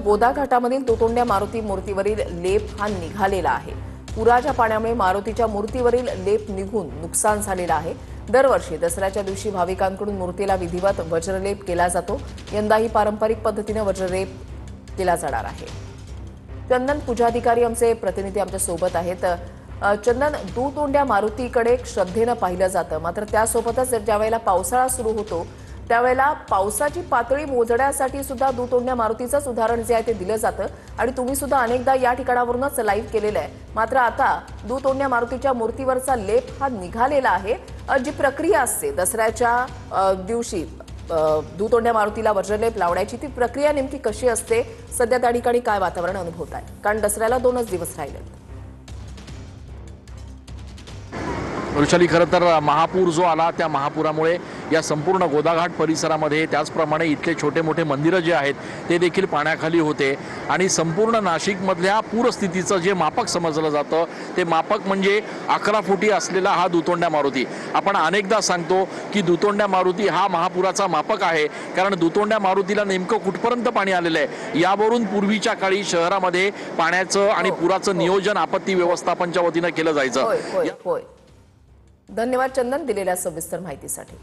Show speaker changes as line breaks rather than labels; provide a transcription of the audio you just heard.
गोदा घाटामधील दुतोंड्या मारुती मूर्तीवरील लेप हा निघालेला आहे। पुराच्या पाण्यामुळे मारुतीच्या मूर्तीवरील लेप निघून नुकसान झालेलं आहे। दरवर्षी दसऱ्याच्या दिवशी भाविकांकडून मूर्तीला विधिवत वज्रलेप केला जातो। यंदाही पारंपरिक पद्धतीने वज्रलेप केला जाणार आहे। चंदन पूजाधिकारी आमचे प्रतिनिधी आमच्या सोबत आहेत। चंदन, दुतोंड्या मारुतीकडे श्रद्धेने पाहिलं जातं, मात्र त्यासोबतच ज्यावेळेला पावसाळा सुरू होतो त्यावेळेला पावसाची पातळी मोजण्यासाठी सुद्धा दुतोंड्या मारुतीचंच उदाहरण जे आहे ते दिलं जातं आणि तुम्ही सुद्धा अनेकदा या ठिकाणावरूनच लाईव्ह केलेलं आहे। मात्र आता दुतोंड्या मारुतीच्या मूर्तीवरचा लेप हा निघालेला आहे। जी प्रक्रिया असते दसऱ्याच्या दिवशी दुतोंड्या मारुतीला वज्रलेप लावण्याची, ती प्रक्रिया नेमकी कशी असते? सध्या त्या ठिकाणी काय वातावरण अनुभवत आहे? कारण दसऱ्याला 2च दिवस राहिलेत।
वृषाली, खरं तर महापूर जो आला त्या महापुरामुळे या संपूर्ण गोदाघाट परिसरामध्ये त्याचप्रमाणे इथले छोटे मोठे मंदिरं जे आहेत ते देखील पाण्याखाली होते आणि संपूर्ण नाशिकमधल्या पूरस्थितीचं जे मापक समजलं जातं ते मापक म्हणजे 11 फुटी असलेला हा दुतोंड्या मारुती। आपण अनेकदा सांगतो की दुतोंड्या मारुती हा महापुराचा मापक आहे, कारण दुतोंड्या मारुतीला नेमकं कुठपर्यंत पाणी आलेलं आहे यावरून पूर्वीच्या काळी शहरामध्ये पाण्याचं आणि पुराचं नियोजन आपत्ती व्यवस्थापनच्या वतीनं केलं जायचं।
धन्यवाद चंदन दिलेल्या सविस्तर माहितीसाठी।